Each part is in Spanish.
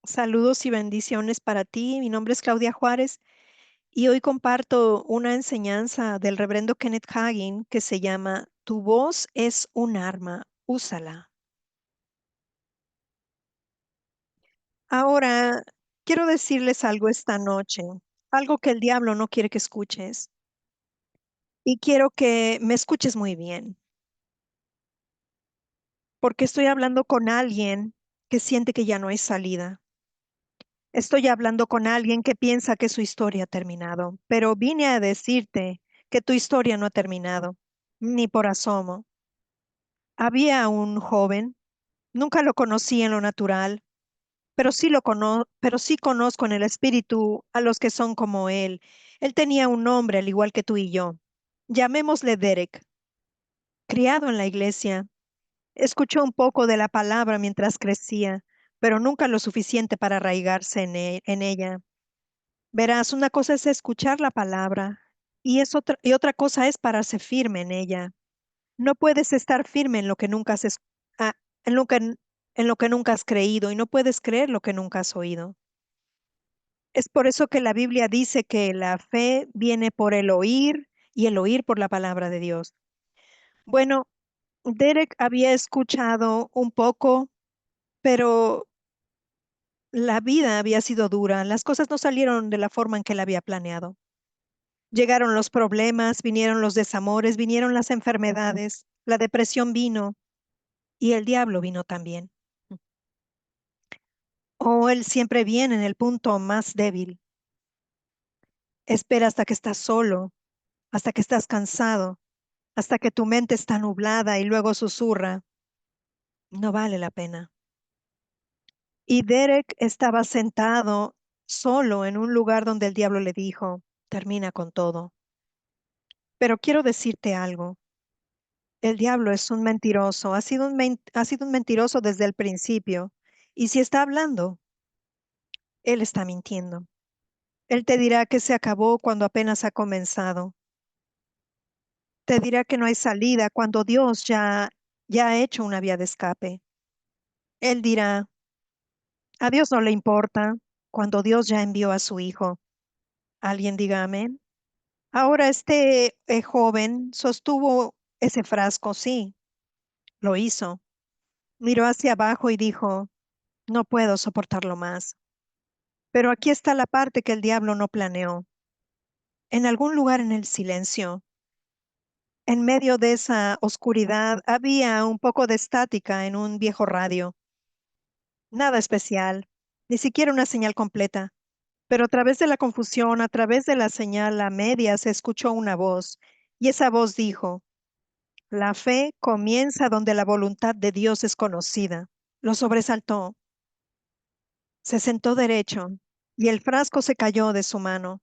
Saludos y bendiciones para ti. Mi nombre es Claudia Juárez y hoy comparto una enseñanza del reverendo Kenneth Hagin que se llama Tu voz es un arma, úsala. Ahora, quiero decirles algo esta noche, algo que el diablo no quiere que escuches y quiero que me escuches muy bien, porque estoy hablando con alguien que siente que ya no hay salida. Estoy hablando con alguien que piensa que su historia ha terminado, pero vine a decirte que tu historia no ha terminado, ni por asomo. Había un joven, nunca lo conocí en lo natural, pero sí conozco en el espíritu a los que son como él. Él tenía un nombre al igual que tú y yo. Llamémosle Derek, criado en la iglesia. Escuchó un poco de la palabra mientras crecía, pero nunca lo suficiente para arraigarse en ella. Verás, una cosa es escuchar la palabra y otra cosa es pararse firme en ella. No puedes estar firme en lo que nunca ah, en lo que, en lo que nunca has creído y no puedes creer lo que nunca has oído. Es por eso que la Biblia dice que la fe viene por el oír y el oír por la palabra de Dios. Bueno, Derek había escuchado un poco, pero la vida había sido dura. Las cosas no salieron de la forma en que él había planeado. Llegaron los problemas, vinieron los desamores, vinieron las enfermedades, la depresión vino y el diablo vino también. Oh, él siempre viene en el punto más débil. Espera hasta que estás solo, hasta que estás cansado, hasta que tu mente está nublada y luego susurra, no vale la pena. Y Derek estaba sentado solo en un lugar donde el diablo le dijo, termina con todo. Pero quiero decirte algo. El diablo es un mentiroso, ha sido un mentiroso desde el principio. Y si está hablando, él está mintiendo. Él te dirá que se acabó cuando apenas ha comenzado. Te dirá que no hay salida cuando Dios ya ha hecho una vía de escape. Él dirá, a Dios no le importa cuando Dios ya envió a su Hijo. ¿Alguien diga amén? Ahora este joven sostuvo ese frasco, sí, lo hizo. Miró hacia abajo y dijo, no puedo soportarlo más. Pero aquí está la parte que el diablo no planeó. En algún lugar en el silencio, en medio de esa oscuridad, había un poco de estática en un viejo radio. Nada especial, ni siquiera una señal completa. Pero a través de la confusión, a través de la señal a media, se escuchó una voz. Y esa voz dijo, la fe comienza donde la voluntad de Dios es conocida. Lo sobresaltó, se sentó derecho y el frasco se cayó de su mano.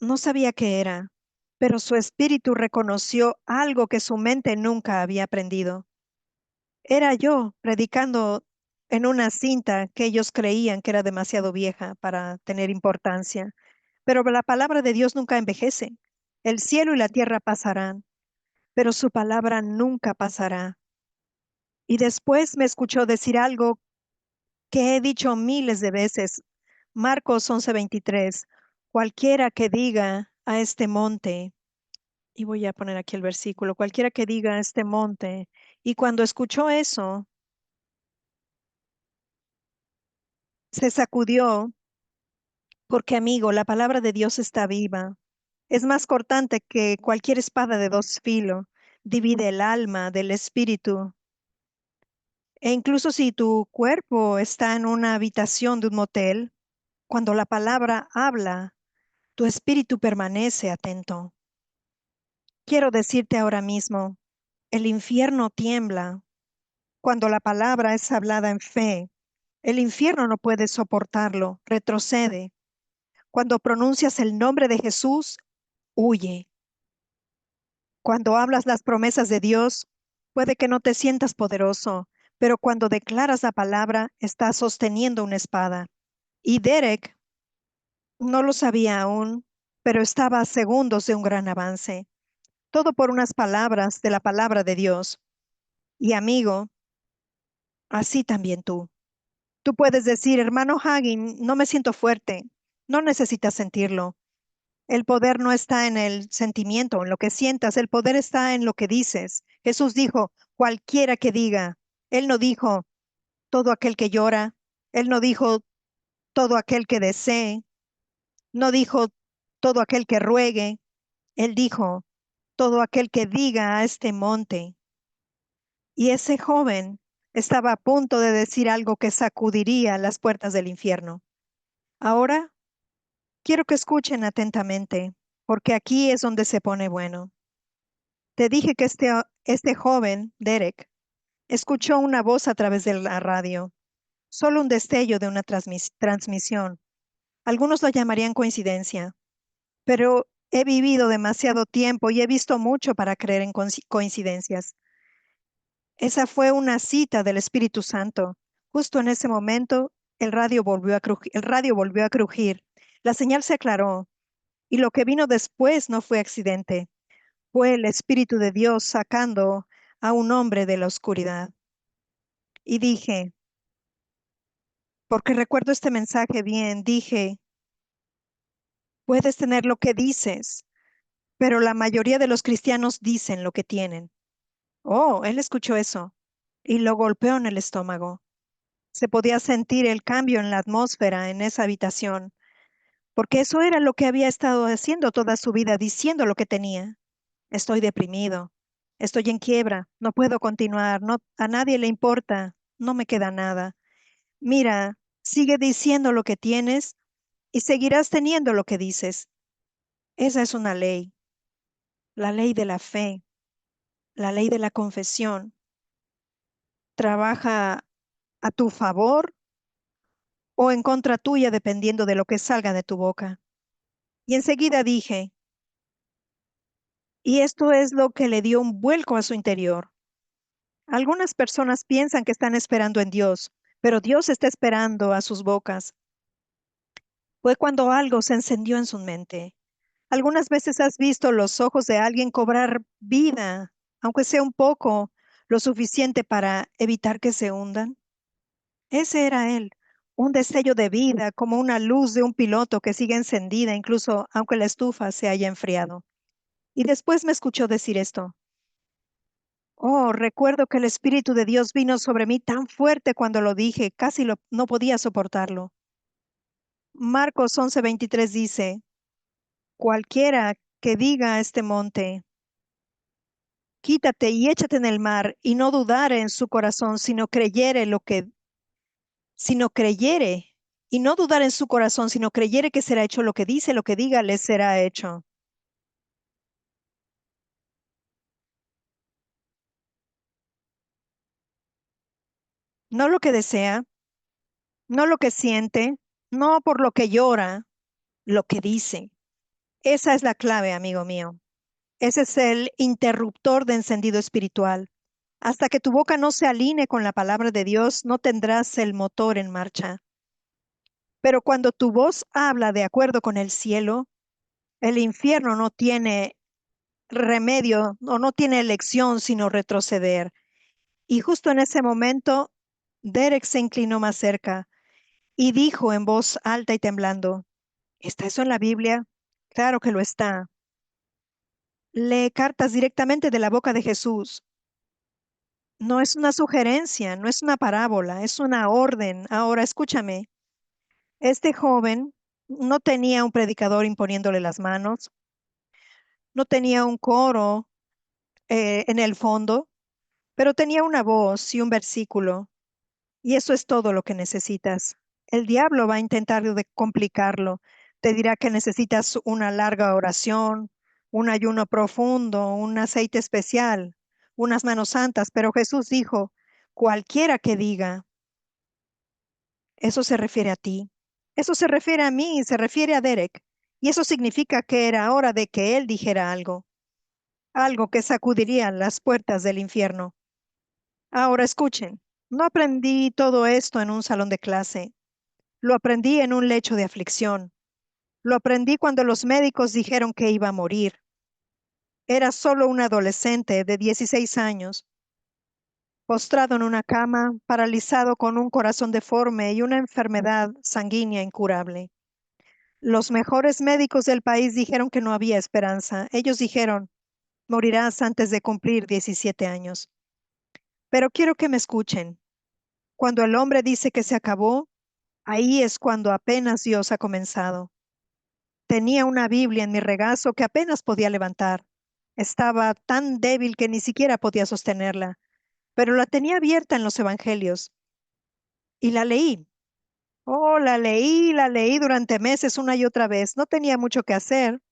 No sabía qué era, pero su espíritu reconoció algo que su mente nunca había aprendido. Era yo predicando en una cinta que ellos creían que era demasiado vieja para tener importancia. Pero la palabra de Dios nunca envejece. El cielo y la tierra pasarán, pero su palabra nunca pasará. Y después me escuchó decir algo que he dicho miles de veces. Marcos 11:23. Cualquiera que diga a este monte, y voy a poner aquí el versículo, cualquiera que diga a este monte. Y cuando escuchó eso, se sacudió, porque amigo, la palabra de Dios está viva. Es más cortante que cualquier espada de dos filos. Divide el alma del espíritu. E incluso si tu cuerpo está en una habitación de un motel, cuando la palabra habla, tu espíritu permanece atento. Quiero decirte ahora mismo, el infierno tiembla cuando la palabra es hablada en fe. El infierno no puede soportarlo, retrocede. Cuando pronuncias el nombre de Jesús, huye. Cuando hablas las promesas de Dios, puede que no te sientas poderoso, pero cuando declaras la palabra, estás sosteniendo una espada. Y Derek no lo sabía aún, pero estaba a segundos de un gran avance. Todo por unas palabras de la palabra de Dios. Y amigo, Así también tú. Tú puedes decir, hermano Hagin, no me siento fuerte. No necesitas sentirlo. El poder no está en el sentimiento, en lo que sientas. El poder está en lo que dices. Jesús dijo, cualquiera que diga. Él no dijo, todo aquel que llora. Él no dijo, todo aquel que desee. No dijo, todo aquel que ruegue. Él dijo, todo aquel que diga a este monte. Y ese joven estaba a punto de decir algo que sacudiría las puertas del infierno. Ahora quiero que escuchen atentamente, porque aquí es donde se pone bueno. Te dije que este joven, Derek, escuchó una voz a través de la radio, solo un destello de una transmisión. Algunos lo llamarían coincidencia, pero he vivido demasiado tiempo y he visto mucho para creer en coincidencias. Esa fue una cita del Espíritu Santo. Justo en ese momento, el radio volvió a crujir. La señal se aclaró y lo que vino después no fue accidente. Fue el Espíritu de Dios sacando a un hombre de la oscuridad. Y dije, porque recuerdo este mensaje bien, dije, puedes tener lo que dices, pero la mayoría de los cristianos dicen lo que tienen. Oh, él escuchó eso y lo golpeó en el estómago. Se podía sentir el cambio en la atmósfera en esa habitación, porque eso era lo que había estado haciendo toda su vida, diciendo lo que tenía. Estoy deprimido, estoy en quiebra, no puedo continuar, no, a nadie le importa, no me queda nada. Mira, sigue diciendo lo que tienes y seguirás teniendo lo que dices. Esa es una ley, la ley de la fe, la ley de la confesión. Trabaja a tu favor o en contra tuya dependiendo de lo que salga de tu boca. Y enseguida dije, y esto es lo que le dio un vuelco a su interior. Algunas personas piensan que están esperando en Dios, pero Dios está esperando a sus bocas. Fue cuando algo se encendió en su mente. Algunas veces has visto los ojos de alguien cobrar vida, aunque sea un poco, lo suficiente para evitar que se hundan. Ese era él, un destello de vida, como una luz de un piloto que sigue encendida, incluso aunque la estufa se haya enfriado. Y después me escuchó decir esto. Oh, recuerdo que el Espíritu de Dios vino sobre mí tan fuerte cuando lo dije, no podía soportarlo. Marcos 11:23 dice, cualquiera que diga a este monte, quítate y échate en el mar, y no dudare en su corazón, sino creyere, y no dudar en su corazón, sino creyere que será hecho lo que dice, lo que diga, le será hecho. No lo que desea, no lo que siente, no por lo que llora, lo que dice. Esa es la clave, amigo mío. Ese es el interruptor de encendido espiritual. Hasta que tu boca no se alinee con la palabra de Dios, no tendrás el motor en marcha. Pero cuando tu voz habla de acuerdo con el cielo, el infierno no tiene remedio o no tiene elección sino retroceder. Y justo en ese momento, Derek se inclinó más cerca y dijo en voz alta y temblando, ¿está eso en la Biblia? Claro que lo está. Lee cartas directamente de la boca de Jesús. No es una sugerencia, no es una parábola, es una orden. Ahora escúchame, este joven no tenía un predicador imponiéndole las manos, no tenía un coro en el fondo, pero tenía una voz y un versículo, y eso es todo lo que necesitas. El diablo va a intentar de complicarlo. Te dirá que necesitas una larga oración, un ayuno profundo, un aceite especial, unas manos santas, pero Jesús dijo, cualquiera que diga, eso se refiere a ti, eso se refiere a mí, se refiere a Derek, y eso significa que era hora de que él dijera algo, algo que sacudiría las puertas del infierno. Ahora escuchen, no aprendí todo esto en un salón de clase, lo aprendí en un lecho de aflicción, lo aprendí cuando los médicos dijeron que iba a morir. Era solo un adolescente de 16 años. postrado en una cama, paralizado con un corazón deforme y una enfermedad sanguínea incurable. Los mejores médicos del país dijeron que no había esperanza. Ellos dijeron, morirás antes de cumplir 17 años. Pero quiero que me escuchen. Cuando el hombre dice que se acabó, ahí es cuando apenas Dios ha comenzado. Tenía una Biblia en mi regazo que apenas podía levantar. Estaba tan débil que ni siquiera podía sostenerla, pero la tenía abierta en los evangelios y la leí. Oh, la leí durante meses una y otra vez. No tenía mucho que hacer.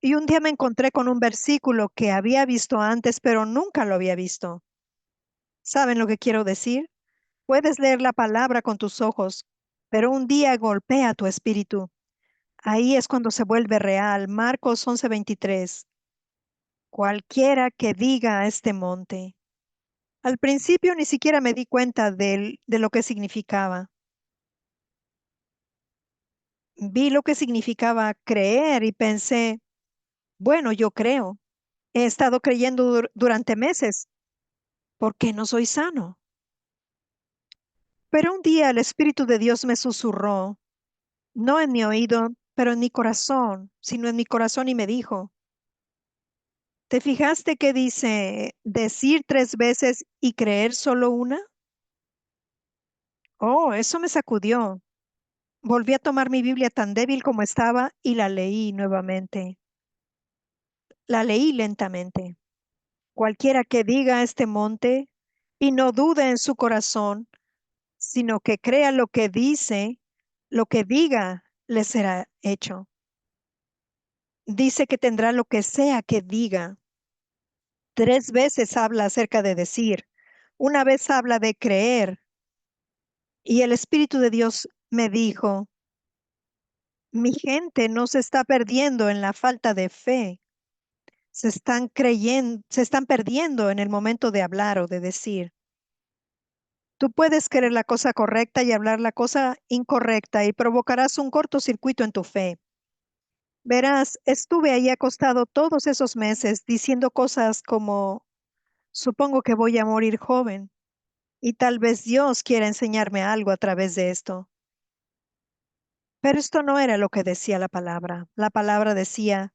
Y un día me encontré con un versículo que había visto antes, pero nunca lo había visto. ¿Saben lo que quiero decir? Puedes leer la palabra con tus ojos, pero un día golpea tu espíritu. Ahí es cuando se vuelve real. Marcos 11:23. Cualquiera que diga a este monte. Al principio ni siquiera me di cuenta de lo que significaba. Vi lo que significaba creer y pensé, bueno, yo creo. He estado creyendo durante meses. ¿Por qué no soy sano? Pero un día el Espíritu de Dios me susurró, no en mi oído, pero en mi corazón, sino en mi corazón y me dijo, ¿te fijaste que dice decir 3 veces y creer solo una? Oh, eso me sacudió. Volví a tomar mi Biblia tan débil como estaba y la leí nuevamente. La leí lentamente. Cualquiera que diga a este monte y no dude en su corazón, sino que crea lo que dice, lo que diga, le será hecho. Dice que tendrá lo que sea que diga. 3 veces habla acerca de decir. Una vez habla de creer. Y el Espíritu de Dios me dijo, mi gente no se está perdiendo en la falta de fe. Se están perdiendo en el momento de hablar o de decir. Tú puedes querer la cosa correcta y hablar la cosa incorrecta y provocarás un cortocircuito en tu fe. Verás, estuve ahí acostado todos esos meses diciendo cosas como, supongo que voy a morir joven y tal vez Dios quiera enseñarme algo a través de esto. Pero esto no era lo que decía la palabra. La palabra decía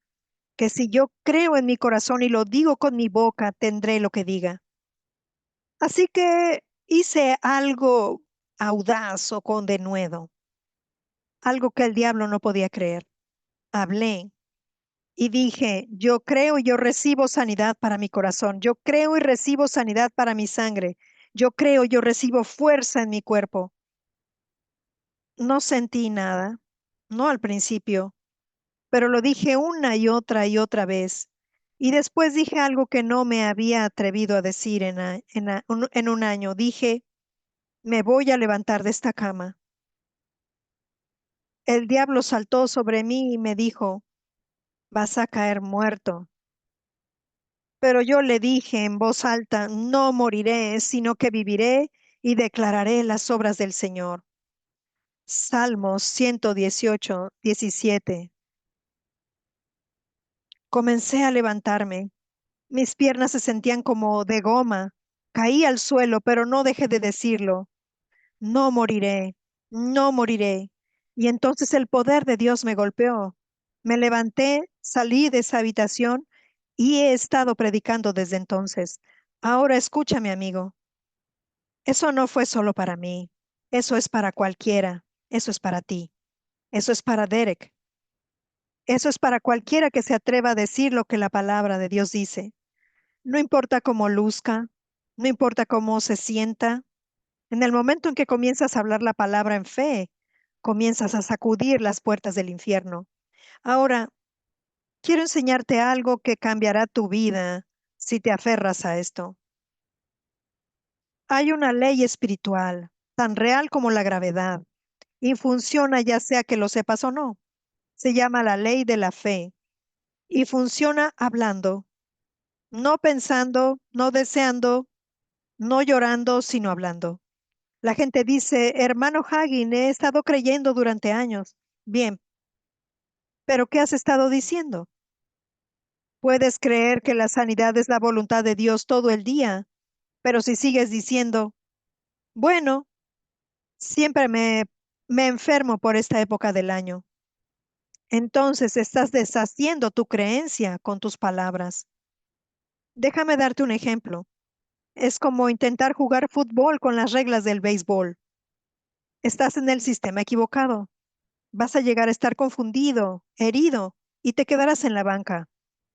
que si yo creo en mi corazón y lo digo con mi boca, tendré lo que diga. Así que hice algo audaz o con denuedo, algo que el diablo no podía creer. Hablé y dije, yo creo y yo recibo sanidad para mi corazón. Yo creo y recibo sanidad para mi sangre. Yo creo y yo recibo fuerza en mi cuerpo. No sentí nada, no al principio, pero lo dije una y otra vez. Y después dije algo que no me había atrevido a decir en un año. Dije, me voy a levantar de esta cama. El diablo saltó sobre mí y me dijo, vas a caer muerto. Pero yo le dije en voz alta, no moriré, sino que viviré y declararé las obras del Señor. Salmos 118:17. Comencé a levantarme. Mis piernas se sentían como de goma. Caí al suelo, pero no dejé de decirlo. No moriré, no moriré. Y entonces el poder de Dios me golpeó. Me levanté, salí de esa habitación y he estado predicando desde entonces. Ahora escúchame, amigo. Eso no fue solo para mí. Eso es para cualquiera. Eso es para ti. Eso es para Derek. Eso es para cualquiera que se atreva a decir lo que la palabra de Dios dice. No importa cómo luzca, no importa cómo se sienta. En el momento en que comienzas a hablar la palabra en fe, comienzas a sacudir las puertas del infierno. Ahora, quiero enseñarte algo que cambiará tu vida si te aferras a esto. Hay una ley espiritual, tan real como la gravedad, y funciona ya sea que lo sepas o no. Se llama la ley de la fe y funciona hablando, no pensando, no deseando, no llorando, sino hablando. La gente dice, hermano Hagin, he estado creyendo durante años. Bien, pero ¿qué has estado diciendo? Puedes creer que la sanidad es la voluntad de Dios todo el día, Pero si sigues diciendo, bueno, siempre me enfermo por esta época del año, entonces estás deshaciendo tu creencia con tus palabras. Déjame darte un ejemplo. Es como intentar jugar fútbol con las reglas del béisbol. Estás en el sistema equivocado. Vas a llegar a estar confundido, herido, y te quedarás en la banca.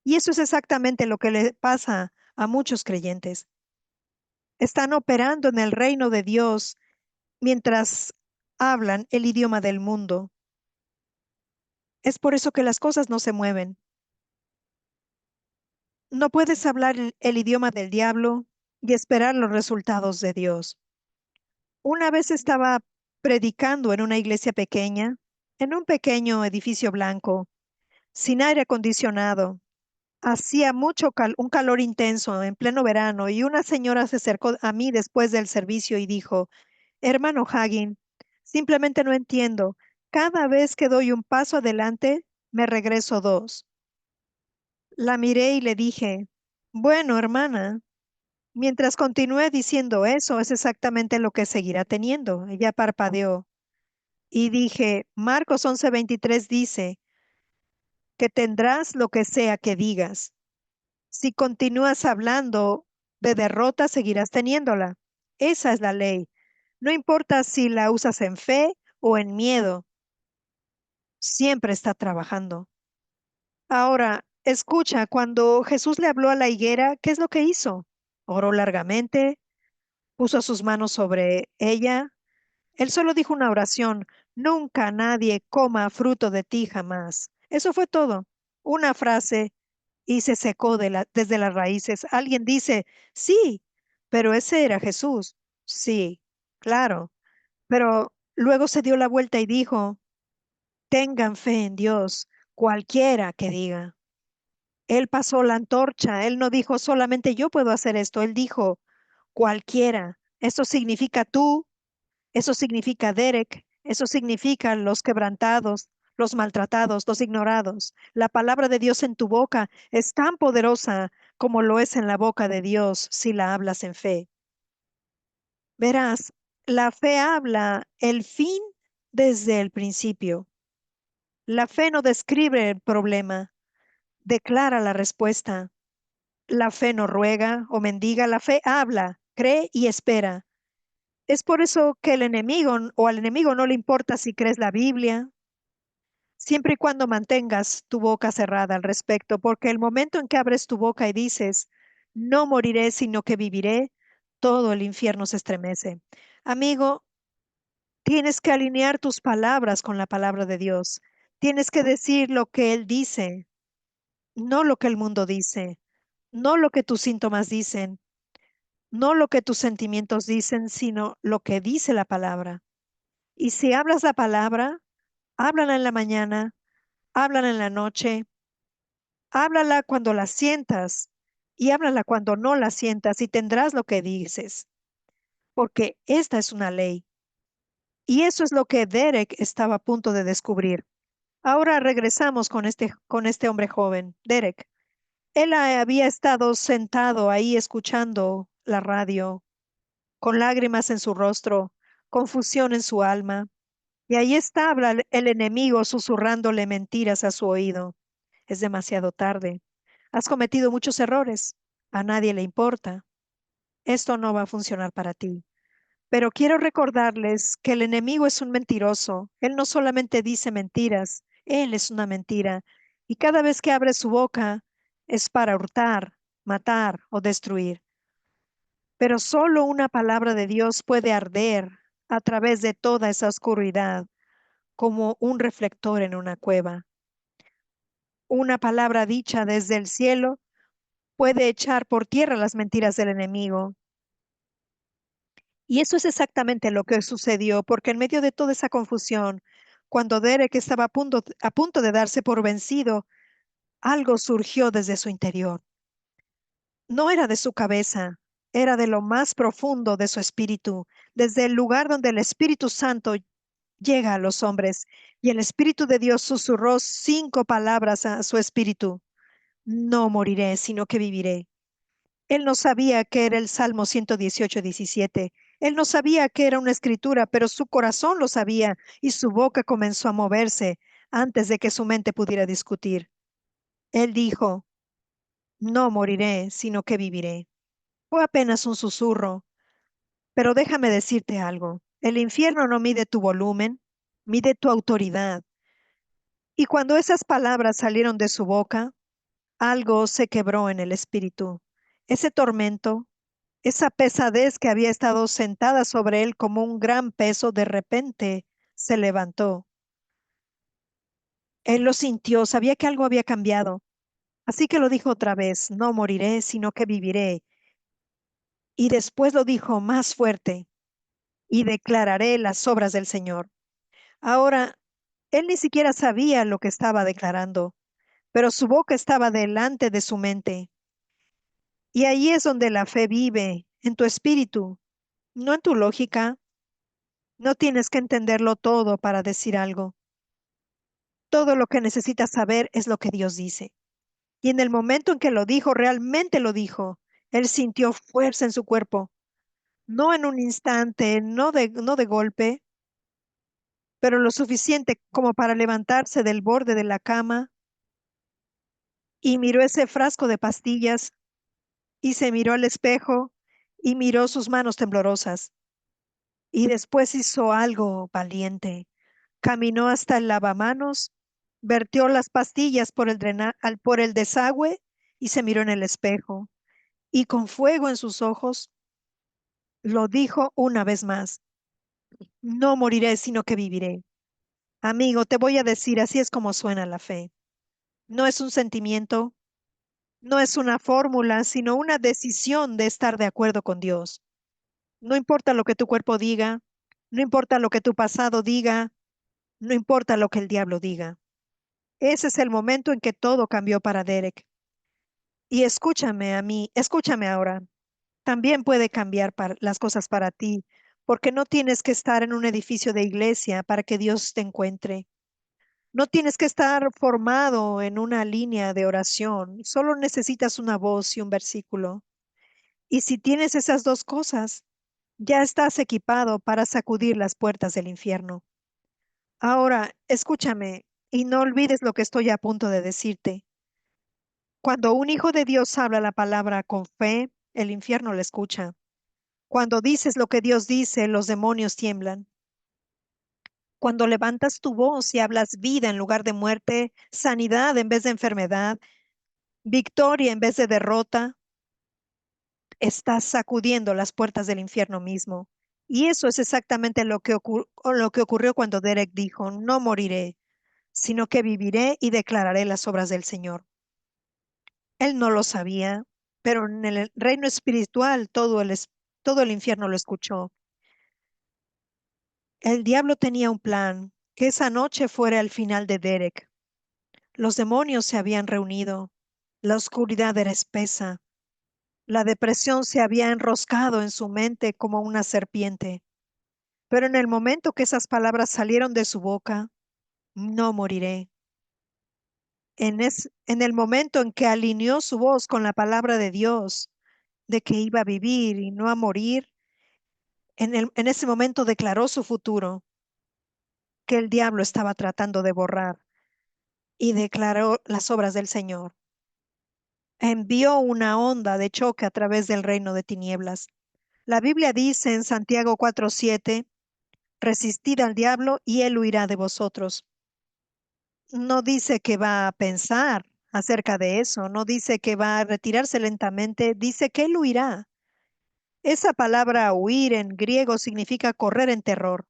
Y eso es exactamente lo que le pasa a muchos creyentes. Están operando en el reino de Dios mientras hablan el idioma del mundo. Es por eso que las cosas no se mueven. No puedes hablar el idioma del diablo y esperar los resultados de Dios. Una vez estaba predicando en una iglesia pequeña, en un pequeño edificio blanco, sin aire acondicionado. Hacía un calor intenso en pleno verano y una señora se acercó a mí después del servicio y dijo, hermano Hagin, simplemente no entiendo. Cada vez que doy un paso adelante, me regreso dos. La miré y le dije, bueno, hermana, mientras continúe diciendo eso, es exactamente lo que seguirá teniendo. Ella parpadeó y dije, Marcos 11:23 dice que tendrás lo que sea que digas. Si continúas hablando de derrota, seguirás teniéndola. Esa es la ley. No importa si la usas en fe o en miedo, siempre está trabajando. Ahora, escucha, cuando Jesús le habló a la higuera, ¿qué es lo que hizo? Oró largamente, puso sus manos sobre ella. Él solo dijo una oración, nunca nadie coma fruto de ti jamás. Eso fue todo. Una frase y se secó desde las raíces. Alguien dice, sí, pero ese era Jesús. Sí, claro. Pero luego se dio la vuelta y dijo, tengan fe en Dios, cualquiera que diga. Él pasó la antorcha, él no dijo solamente yo puedo hacer esto, él dijo cualquiera. Eso significa tú, eso significa Derek, eso significa los quebrantados, los maltratados, los ignorados. La palabra de Dios en tu boca es tan poderosa como lo es en la boca de Dios si la hablas en fe. Verás, la fe habla el fin desde el principio. La fe no describe el problema, declara la respuesta. La fe no ruega o mendiga, la fe habla, cree y espera. Es por eso que el enemigo o al enemigo no le importa si crees la Biblia, siempre y cuando mantengas tu boca cerrada al respecto, porque el momento en que abres tu boca y dices, no moriré, sino que viviré, todo el infierno se estremece. Amigo, tienes que alinear tus palabras con la palabra de Dios. Tienes que decir lo que Él dice, no lo que el mundo dice, no lo que tus síntomas dicen, no lo que tus sentimientos dicen, sino lo que dice la palabra. Y si hablas la palabra, háblala en la mañana, háblala en la noche, háblala cuando la sientas y háblala cuando no la sientas y tendrás lo que dices, porque esta es una ley. Y eso es lo que Derek estaba a punto de descubrir. Ahora regresamos con este hombre joven, Derek. Él había estado sentado ahí escuchando la radio, con lágrimas en su rostro, confusión en su alma. Y ahí estaba el enemigo susurrándole mentiras a su oído. Es demasiado tarde. Has cometido muchos errores. A nadie le importa. Esto no va a funcionar para ti. Pero quiero recordarles que el enemigo es un mentiroso. Él no solamente dice mentiras, él es una mentira. Y cada vez que abre su boca es para hurtar, matar o destruir. Pero solo una palabra de Dios puede arder a través de toda esa oscuridad como un reflector en una cueva. Una palabra dicha desde el cielo puede echar por tierra las mentiras del enemigo. Y eso es exactamente lo que sucedió, porque en medio de toda esa confusión, cuando Derek estaba a punto de darse por vencido, algo surgió desde su interior. No era de su cabeza, era de lo más profundo de su espíritu, desde el lugar donde el Espíritu Santo llega a los hombres. Y el Espíritu de Dios susurró 5 palabras a su espíritu. No moriré, sino que viviré. Él no sabía que era el Salmo 118:17. Él no sabía que era una escritura, pero su corazón lo sabía y su boca comenzó a moverse antes de que su mente pudiera discutir. Él dijo, no moriré, sino que viviré. Fue apenas un susurro, pero déjame decirte algo. El infierno no mide tu volumen, mide tu autoridad. Y cuando esas palabras salieron de su boca, algo se quebró en el espíritu. Ese tormento, esa pesadez que había estado sentada sobre él como un gran peso, de repente se levantó. Él lo sintió, sabía que algo había cambiado. Así que lo dijo otra vez, no moriré, sino que viviré. Y después lo dijo más fuerte, y declararé las obras del Señor. Ahora, él ni siquiera sabía lo que estaba declarando, pero su boca estaba delante de su mente. Y ahí es donde la fe vive, en tu espíritu, no en tu lógica. No tienes que entenderlo todo para decir algo. Todo lo que necesitas saber es lo que Dios dice. Y en el momento en que lo dijo, realmente lo dijo. Él sintió fuerza en su cuerpo, no en un instante, no de golpe, pero lo suficiente como para levantarse del borde de la cama y miró ese frasco de pastillas y se miró al espejo y miró sus manos temblorosas. Y después hizo algo valiente. Caminó hasta el lavamanos, vertió las pastillas por el desagüe y se miró en el espejo. Y con fuego en sus ojos, lo dijo una vez más, no moriré, sino que viviré. Amigo, te voy a decir, así es como suena la fe. No es un sentimiento, no es una fórmula, sino una decisión de estar de acuerdo con Dios. No importa lo que tu cuerpo diga, no importa lo que tu pasado diga, no importa lo que el diablo diga. Ese es el momento en que todo cambió para Derek. Y escúchame a mí, escúchame ahora. También puede cambiar las cosas para ti, porque no tienes que estar en un edificio de iglesia para que Dios te encuentre. No tienes que estar formado en una línea de oración. Solo necesitas una voz y un versículo. Y si tienes esas dos cosas, ya estás equipado para sacudir las puertas del infierno. Ahora, escúchame y no olvides lo que estoy a punto de decirte. Cuando un hijo de Dios habla la palabra con fe, el infierno le escucha. Cuando dices lo que Dios dice, los demonios tiemblan. Cuando levantas tu voz y hablas vida en lugar de muerte, sanidad en vez de enfermedad, victoria en vez de derrota, estás sacudiendo las puertas del infierno mismo. Y eso es exactamente lo que ocurrió cuando Derek dijo, no moriré, sino que viviré y declararé las obras del Señor. Él no lo sabía, pero en el reino espiritual todo el infierno lo escuchó. El diablo tenía un plan, que esa noche fuera el final de Derek. Los demonios se habían reunido, la oscuridad era espesa, la depresión se había enroscado en su mente como una serpiente. Pero en el momento que esas palabras salieron de su boca, no moriré. En el momento en que alineó su voz con la palabra de Dios, de que iba a vivir y no a morir, en ese momento declaró su futuro, que el diablo estaba tratando de borrar, y declaró las obras del Señor. Envió una onda de choque a través del reino de tinieblas. La Biblia dice en Santiago 4:7, resistid al diablo y él huirá de vosotros. No dice que va a pensar acerca de eso, no dice que va a retirarse lentamente, dice que él huirá. Esa palabra huir en griego significa correr en terror.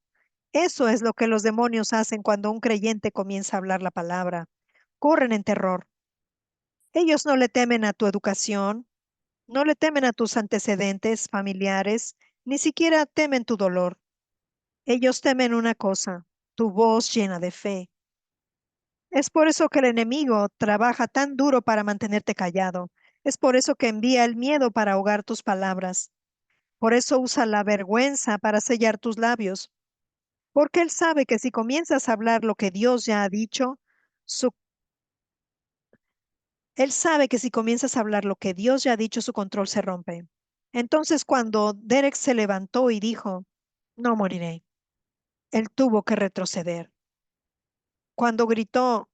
Eso es lo que los demonios hacen cuando un creyente comienza a hablar la palabra. Corren en terror. Ellos no le temen a tu educación, no le temen a tus antecedentes familiares, ni siquiera temen tu dolor. Ellos temen una cosa, tu voz llena de fe. Es por eso que el enemigo trabaja tan duro para mantenerte callado. Es por eso que envía el miedo para ahogar tus palabras. Por eso usa la vergüenza para sellar tus labios. Porque él sabe que si comienzas a hablar lo que Dios ya ha dicho, su Él sabe que si comienzas a hablar lo que Dios ya ha dicho, su control se rompe. Entonces, cuando Derek se levantó y dijo, no moriré, él tuvo que retroceder. Cuando gritó,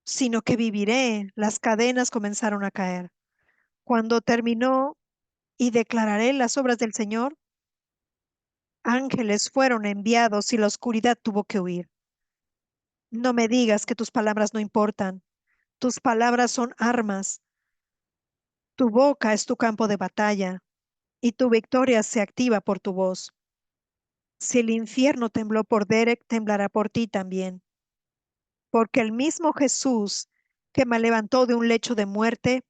sino que viviré, las cadenas comenzaron a caer. Cuando terminó y declararé las obras del Señor, ángeles fueron enviados y la oscuridad tuvo que huir. No me digas que tus palabras no importan. Tus palabras son armas. Tu boca es tu campo de batalla y tu victoria se activa por tu voz. Si el infierno tembló por Derek, temblará por ti también. Porque el mismo Jesús que me levantó de un lecho de muerte,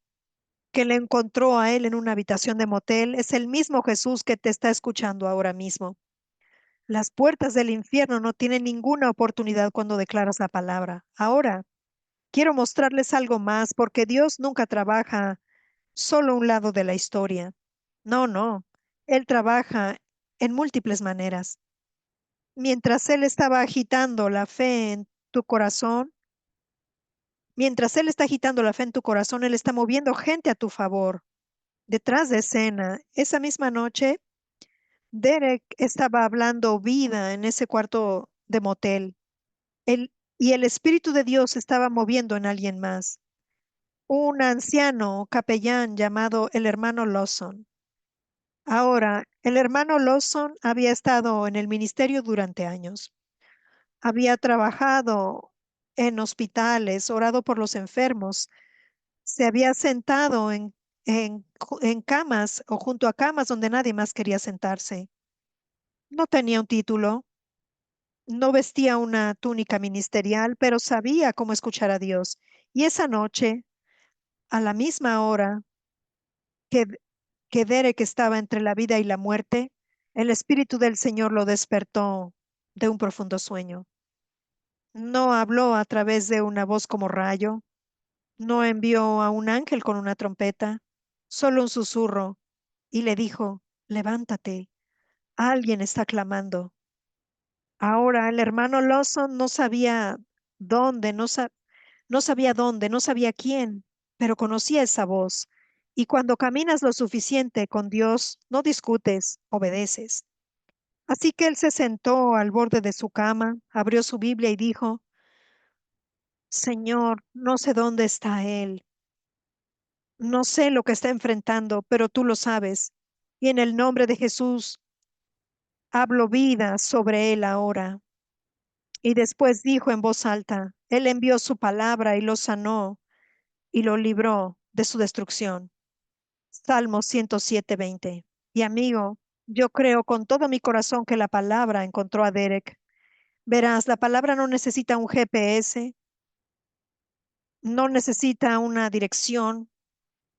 que le encontró a él en una habitación de motel, es el mismo Jesús que te está escuchando ahora mismo. Las puertas del infierno no tienen ninguna oportunidad cuando declaras la palabra. Ahora, quiero mostrarles algo más porque Dios nunca trabaja solo un lado de la historia. No, no. Él trabaja en múltiples maneras. Mientras Él estaba agitando la fe en tu corazón, mientras Él está agitando la fe en tu corazón, Él está moviendo gente a tu favor. Detrás de escena, esa misma noche, Derek estaba hablando vida en ese cuarto de motel. Y el Espíritu de Dios estaba moviendo en alguien más. Un anciano capellán llamado el hermano Lawson. Ahora, el hermano Lawson había estado en el ministerio durante años. Había trabajado en hospitales, orado por los enfermos. Se había sentado en camas o junto a camas donde nadie más quería sentarse. No tenía un título, no vestía una túnica ministerial, pero sabía cómo escuchar a Dios. Y esa noche, a la misma hora que, que Derek estaba entre la vida y la muerte, el Espíritu del Señor lo despertó de un profundo sueño. No habló a través de una voz como rayo, no envió a un ángel con una trompeta, solo un susurro, y le dijo, levántate, alguien está clamando. Ahora el hermano Lawson no sabía dónde, no sabía dónde, no sabía quién, pero conocía esa voz. Y cuando caminas lo suficiente con Dios, no discutes, obedeces. Así que él se sentó al borde de su cama, abrió su Biblia y dijo, Señor, no sé dónde está él, no sé lo que está enfrentando, pero tú lo sabes. Y en el nombre de Jesús, hablo vida sobre él ahora. Y después dijo en voz alta, Él envió su palabra y lo sanó y lo libró de su destrucción. Salmo 107:20. Y amigo, yo creo con todo mi corazón que la palabra encontró a Derek. Verás, la palabra no necesita un GPS, no necesita una dirección,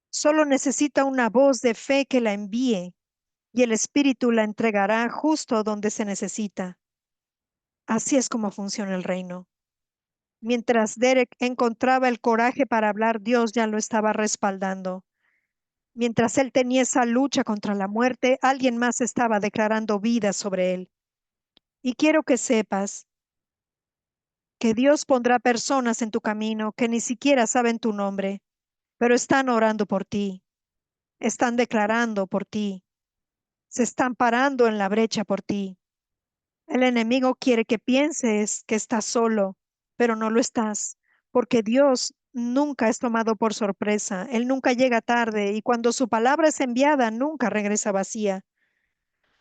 solo necesita una voz de fe que la envíe y el Espíritu la entregará justo donde se necesita. Así es como funciona el reino. Mientras Derek encontraba el coraje para hablar, Dios ya lo estaba respaldando. Mientras él tenía esa lucha contra la muerte, alguien más estaba declarando vida sobre él. Y quiero que sepas que Dios pondrá personas en tu camino que ni siquiera saben tu nombre, pero están orando por ti, están declarando por ti, se están parando en la brecha por ti. El enemigo quiere que pienses que estás solo, pero no lo estás, porque Dios nunca es tomado por sorpresa, Él nunca llega tarde y cuando su palabra es enviada, nunca regresa vacía.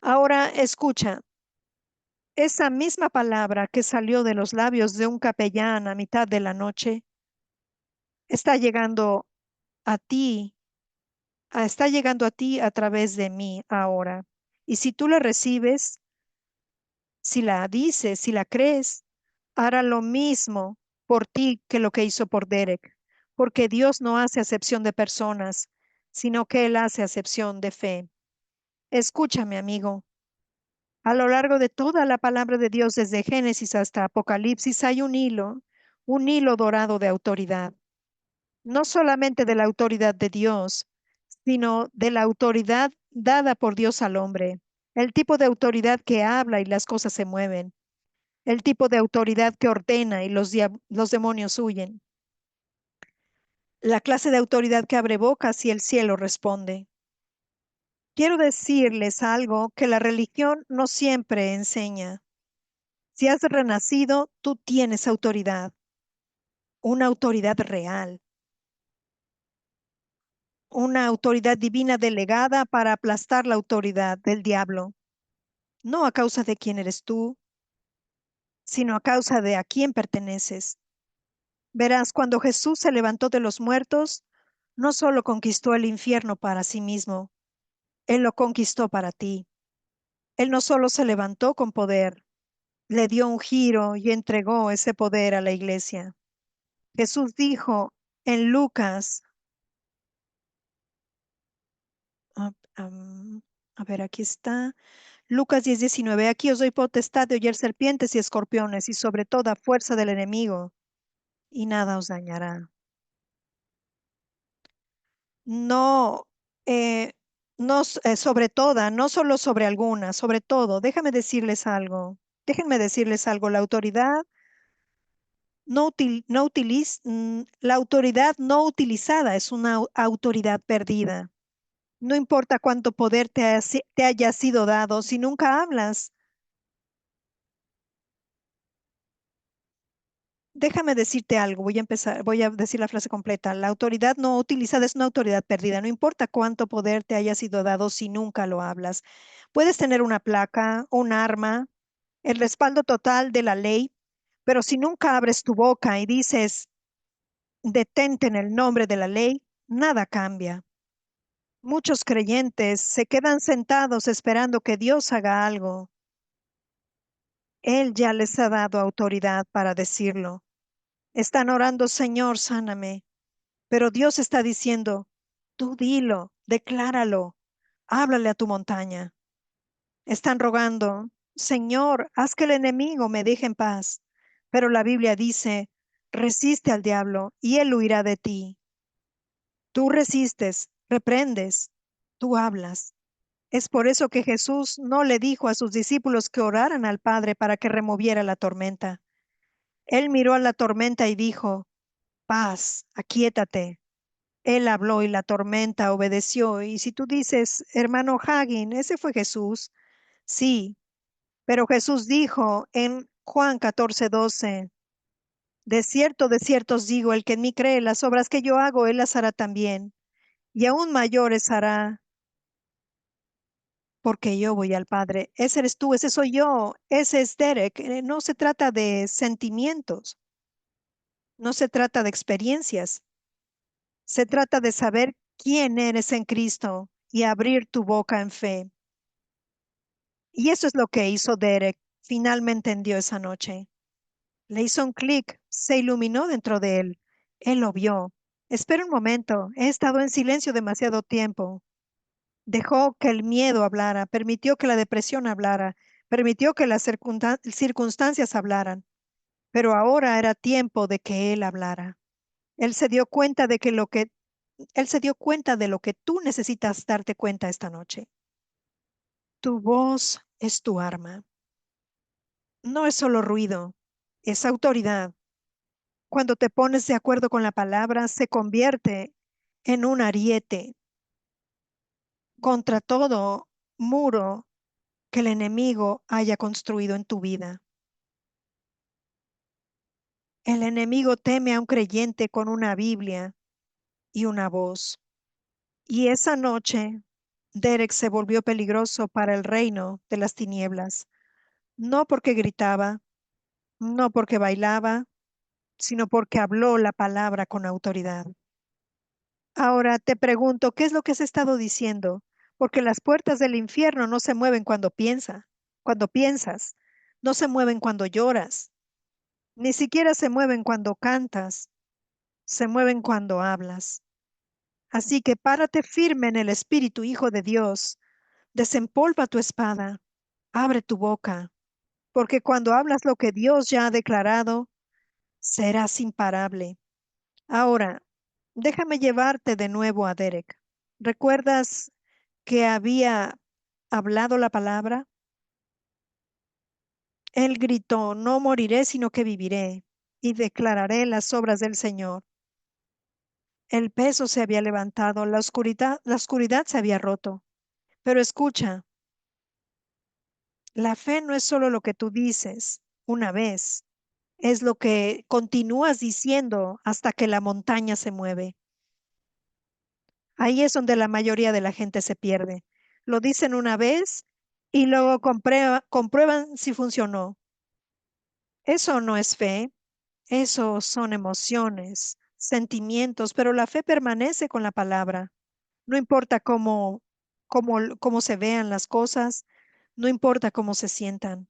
Ahora escucha, esa misma palabra que salió de los labios de un capellán a mitad de la noche está llegando a ti, está llegando a ti a través de mí ahora. Y si tú la recibes, si la dices, si la crees, hará lo mismo por ti que lo que hizo por Derek, porque Dios no hace acepción de personas, sino que Él hace acepción de fe. Escúchame, amigo. A lo largo de toda la palabra de Dios, desde Génesis hasta Apocalipsis, hay un hilo dorado de autoridad. No solamente de la autoridad de Dios, sino de la autoridad dada por Dios al hombre. El tipo de autoridad que habla y las cosas se mueven. El tipo de autoridad que ordena y los demonios huyen. la clase de autoridad que abre bocas y el cielo responde. Quiero decirles algo que la religión no siempre enseña. Si has renacido, tú tienes autoridad, una autoridad real, una autoridad divina delegada para aplastar la autoridad del diablo, no a causa de quién eres tú, sino a causa de a quién perteneces. Verás, cuando Jesús se levantó de los muertos, no solo conquistó el infierno para sí mismo, Él lo conquistó para ti. Él no solo se levantó con poder, le dio un giro y entregó ese poder a la iglesia. Jesús dijo en Lucas, ah, a ver, aquí está, Lucas 10:19, aquí os doy potestad de hollar serpientes y escorpiones y sobre toda fuerza del enemigo, y nada os dañará. No, eh, no sobre toda, no solo sobre alguna, sobre todo. Déjenme decirles algo, la autoridad la autoridad no utilizada es una autoridad perdida. No importa cuánto poder te haya sido dado, si nunca hablas. Déjame decirte algo, voy a decir la frase completa. La autoridad no utilizada es una autoridad perdida. No importa cuánto poder te haya sido dado si nunca lo hablas. Puedes tener una placa, un arma, el respaldo total de la ley, pero si nunca abres tu boca y dices, detente en el nombre de la ley, nada cambia. Muchos creyentes se quedan sentados esperando que Dios haga algo. Él ya les ha dado autoridad para decirlo. Están orando, Señor, sáname. Pero Dios está diciendo, tú dilo, decláralo, háblale a tu montaña. Están rogando, Señor, haz que el enemigo me deje en paz. Pero la Biblia dice, resiste al diablo y él huirá de ti. Tú resistes, reprendes, tú hablas. Es por eso que Jesús no le dijo a sus discípulos que oraran al Padre para que removiera la tormenta. Él miró a la tormenta y dijo, paz, aquíétate. Él habló y la tormenta obedeció. Y si tú dices, hermano Hagin, ese fue Jesús, sí, pero Jesús dijo en Juan 14:12, de cierto os digo, el que en mí cree, las obras que yo hago, él las hará también, y aún mayores hará, porque yo voy al Padre. Ese eres tú, ese soy yo, ese es Derek. No se trata de sentimientos, no se trata de experiencias, se trata de saber quién eres en Cristo y abrir tu boca en fe. Y eso es lo que hizo Derek. Finalmente entendió esa noche. Le hizo un clic, se iluminó dentro de él. Él lo vio. Espera un momento, he estado en silencio demasiado tiempo. Dejó que el miedo hablara, permitió que la depresión hablara, permitió que las circunstancias hablaran. Pero ahora era tiempo de que él hablara. Él se dio cuenta de que él se dio cuenta de lo que tú necesitas darte cuenta esta noche. Tu voz es tu arma. No es solo ruido, es autoridad. Cuando te pones de acuerdo con la palabra, se convierte en un ariete contra todo muro que el enemigo haya construido en tu vida. El enemigo teme a un creyente con una Biblia y una voz. Y esa noche, Derek se volvió peligroso para el reino de las tinieblas, no porque gritaba, no porque bailaba, sino porque habló la palabra con autoridad. Ahora te pregunto, ¿qué es lo que has estado diciendo? Porque las puertas del infierno no se mueven cuando piensas, no se mueven cuando lloras, ni siquiera se mueven cuando cantas, se mueven cuando hablas. Así que párate firme en el Espíritu, Hijo de Dios, desempolva tu espada, abre tu boca, porque cuando hablas lo que Dios ya ha declarado, serás imparable. Ahora, déjame llevarte de nuevo a Derek. ¿Recuerdas que había hablado la palabra? Él gritó, no moriré, sino que viviré y declararé las obras del Señor. El peso se había levantado, la oscuridad se había roto. Pero escucha, la fe no es solo lo que tú dices una vez, es lo que continúas diciendo hasta que la montaña se mueve. Ahí es donde la mayoría de la gente se pierde. Lo dicen una vez y luego comprueban si funcionó. Eso no es fe, eso son emociones, sentimientos, pero la fe permanece con la palabra. No importa cómo se vean las cosas, no importa cómo se sientan.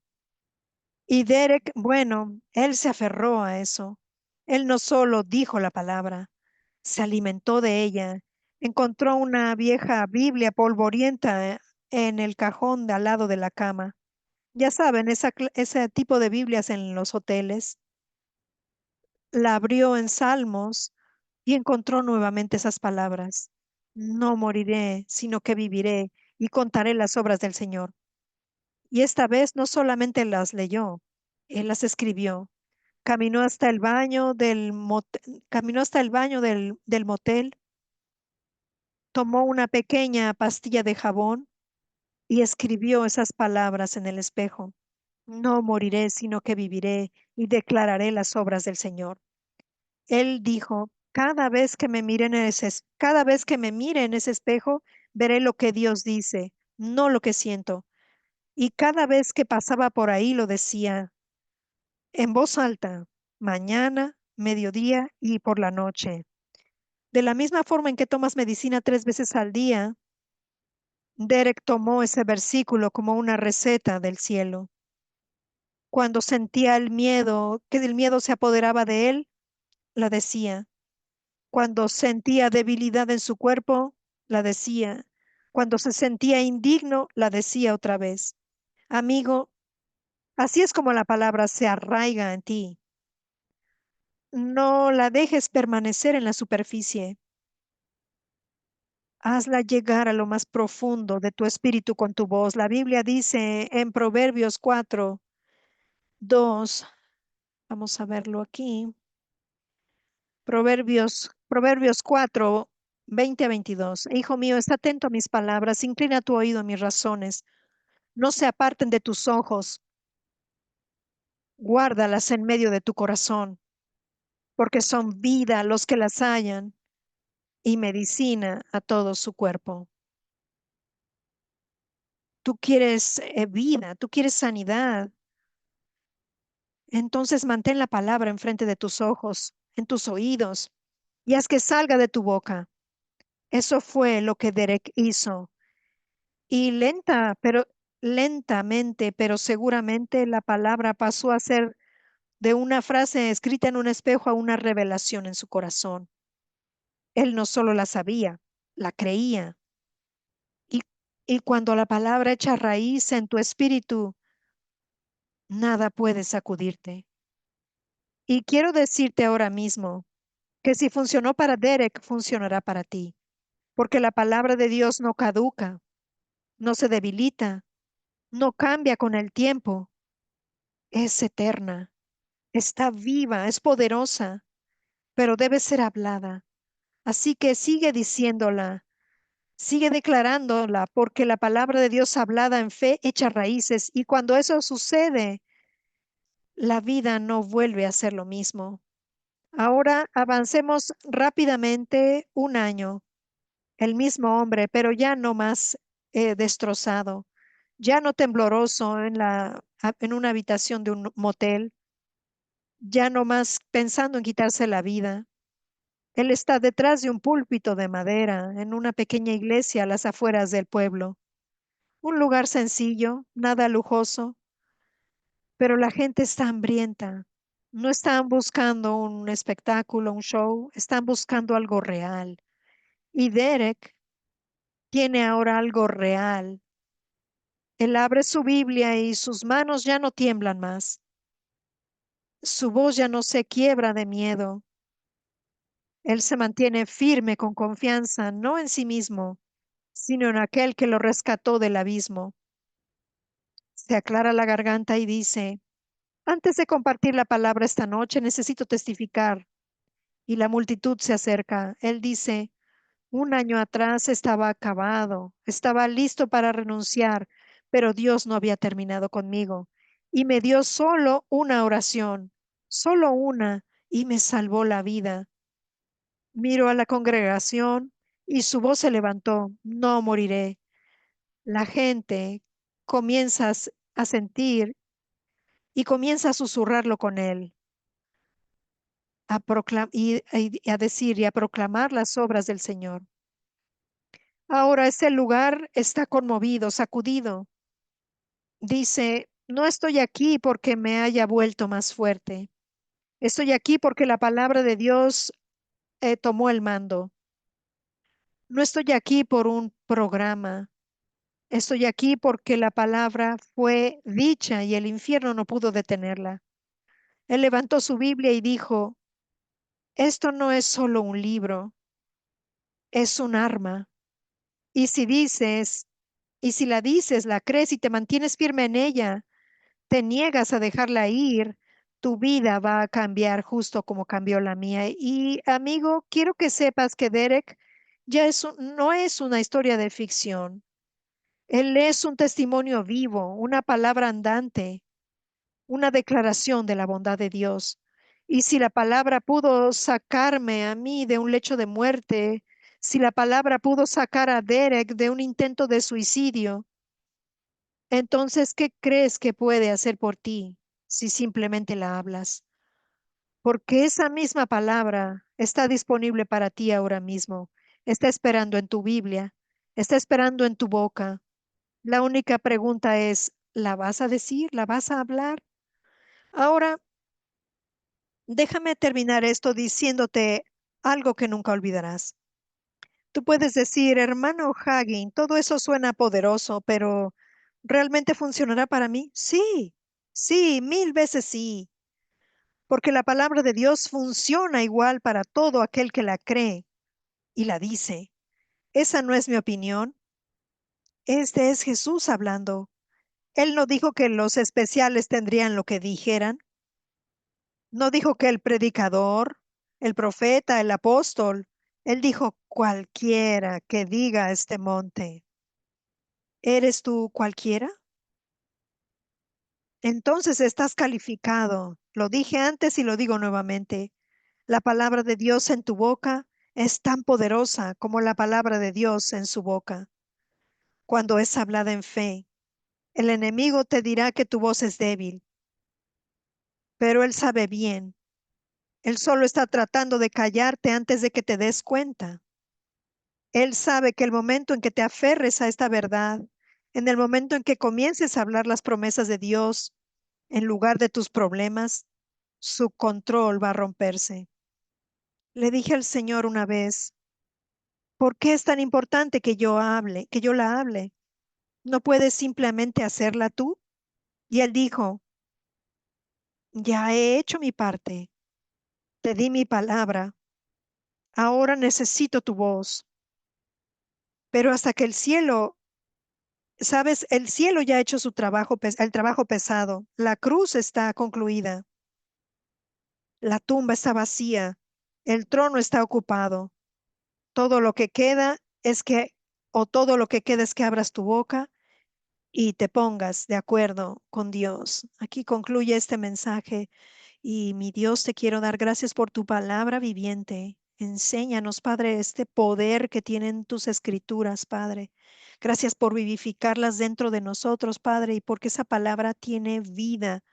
Y Derek, bueno, él se aferró a eso. Él no solo dijo la palabra, se alimentó de ella. Encontró una vieja Biblia polvorienta en el cajón de al lado de la cama. Ya saben, ese tipo de Biblias en los hoteles. La abrió en Salmos y encontró nuevamente esas palabras. No moriré, sino que viviré y contaré las obras del Señor. Y esta vez no solamente las leyó, él las escribió. Caminó hasta el baño del motel, tomó una pequeña pastilla de jabón y escribió esas palabras en el espejo. No moriré, sino que viviré y declararé las obras del Señor. Él dijo, cada vez que me mire en ese espejo, veré lo que Dios dice, no lo que siento. Y cada vez que pasaba por ahí lo decía en voz alta, mañana, mediodía y por la noche. De la misma forma en que tomas medicina 3 veces al día, Derek tomó ese versículo como una receta del cielo. Cuando sentía el miedo, que el miedo se apoderaba de él, la decía. Cuando sentía debilidad en su cuerpo, la decía. Cuando se sentía indigno, la decía otra vez. Amigo, así es como la palabra se arraiga en ti. No la dejes permanecer en la superficie. Hazla llegar a lo más profundo de tu espíritu con tu voz. La Biblia dice en Proverbios 4:2. Vamos a verlo aquí. Proverbios 4:20-22. Hijo mío, está atento a mis palabras, inclina tu oído a mis razones. No se aparten de tus ojos, guárdalas en medio de tu corazón, porque son vida a los que las hallan y medicina a todo su cuerpo. Tú quieres vida, tú quieres sanidad. Entonces mantén la palabra enfrente de tus ojos, en tus oídos, y haz que salga de tu boca. Eso fue lo que Derek hizo. Y lentamente, pero seguramente la palabra pasó a ser de una frase escrita en un espejo a una revelación en su corazón. Él no solo la sabía, la creía. Y, y cuando la palabra echa raíz en tu espíritu, nada puede sacudirte. Y quiero decirte ahora mismo que si funcionó para Derek, funcionará para ti, porque la palabra de Dios no caduca, no se debilita, no cambia con el tiempo, es eterna, está viva, es poderosa, pero debe ser hablada. Así que sigue diciéndola, sigue declarándola, porque la palabra de Dios hablada en fe echa raíces y cuando eso sucede, la vida no vuelve a ser lo mismo. Ahora avancemos rápidamente un año. El mismo hombre, pero ya no más destrozado, ya no tembloroso en una habitación de un motel, ya no más pensando en quitarse la vida. Él está detrás de un púlpito de madera en una pequeña iglesia a las afueras del pueblo. Un lugar sencillo, nada lujoso, pero la gente está hambrienta. No están buscando un espectáculo, un show, están buscando algo real. Y Derek tiene ahora algo real. Él abre su Biblia y sus manos ya no tiemblan más. Su voz ya no se quiebra de miedo. Él se mantiene firme con confianza, no en sí mismo, sino en aquel que lo rescató del abismo. Se aclara la garganta y dice, antes de compartir la palabra esta noche, necesito testificar. y la multitud se acerca. Él dice, un año atrás estaba acabado, estaba listo para renunciar, pero Dios no había terminado conmigo y me dio solo una oración, solo una, y me salvó la vida. Miró a la congregación y su voz se levantó, no moriré. La gente comienza a sentir y comienza a susurrarlo con él, y a decir y a proclamar las obras del Señor. Ahora ese lugar está conmovido, sacudido. Dice, no estoy aquí porque me haya vuelto más fuerte. Estoy aquí porque la palabra de Dios tomó el mando. No estoy aquí por un programa. Estoy aquí porque la palabra fue dicha y el infierno no pudo detenerla. Él levantó su Biblia y dijo, esto no es solo un libro, es un arma. Y si dices, y si la dices, la crees y te mantienes firme en ella, te niegas a dejarla ir, tu vida va a cambiar justo como cambió la mía. Y amigo, quiero que sepas que Derek no es una historia de ficción. Él es un testimonio vivo, una palabra andante, una declaración de la bondad de Dios. Y si la palabra pudo sacarme a mí de un lecho de muerte, si la palabra pudo sacar a Derek de un intento de suicidio, entonces, ¿qué crees que puede hacer por ti si simplemente la hablas? Porque esa misma palabra está disponible para ti ahora mismo. Está esperando en tu Biblia, está esperando en tu boca. La única pregunta es, ¿la vas a decir? ¿La vas a hablar? Ahora, déjame terminar esto diciéndote algo que nunca olvidarás. Tú puedes decir, hermano Hagin, todo eso suena poderoso, pero ¿realmente funcionará para mí? Sí, sí, mil veces sí, porque la palabra de Dios funciona igual para todo aquel que la cree y la dice. Esa no es mi opinión, este es Jesús hablando. Él no dijo que los especiales tendrían lo que dijeran, no dijo que el predicador, el profeta, el apóstol, él dijo cualquiera que diga a este monte. ¿Eres tú cualquiera? Entonces estás calificado. Lo dije antes y lo digo nuevamente. La palabra de Dios en tu boca es tan poderosa como la palabra de Dios en su boca. Cuando es hablada en fe, el enemigo te dirá que tu voz es débil, pero él sabe bien. Él solo está tratando de callarte antes de que te des cuenta. Él sabe que el momento en que te aferres a esta verdad, en el momento en que comiences a hablar las promesas de Dios en lugar de tus problemas, su control va a romperse. Le dije al Señor una vez, ¿por qué es tan importante que yo hable, que yo la hable? ¿No puedes simplemente hacerla tú? Y él dijo, ya he hecho mi parte, te di mi palabra, ahora necesito tu voz. Pero hasta que el cielo, sabes, el cielo ya ha hecho su trabajo, el trabajo pesado, la cruz está concluida, la tumba está vacía, el trono está ocupado. Todo lo que queda es que, o todo lo que queda es que abras tu boca y te pongas de acuerdo con Dios. Aquí concluye este mensaje y mi Dios, te quiero dar gracias por tu palabra viviente. Enséñanos, Padre, este poder que tienen tus escrituras, Padre. Gracias por vivificarlas dentro de nosotros, Padre, y porque esa palabra tiene vida.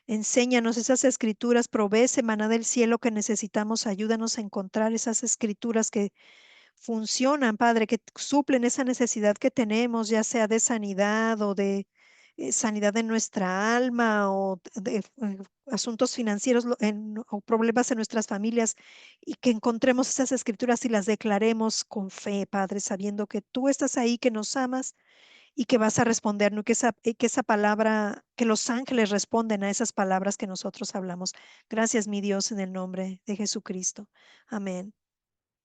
Enséñanos esas escrituras, provee maná del cielo que necesitamos. Ayúdanos a encontrar esas escrituras que funcionan, Padre, que suplen esa necesidad que tenemos, ya sea de sanidad o de sanidad en nuestra alma o de asuntos financieros o problemas en nuestras familias, y que encontremos esas escrituras y las declaremos con fe, Padre, sabiendo que tú estás ahí, que nos amas y que vas a respondernos, que esa palabra, que los ángeles responden a esas palabras que nosotros hablamos. Gracias, mi Dios, en el nombre de Jesucristo. Amén.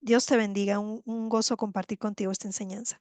Dios te bendiga. Un gozo compartir contigo esta enseñanza.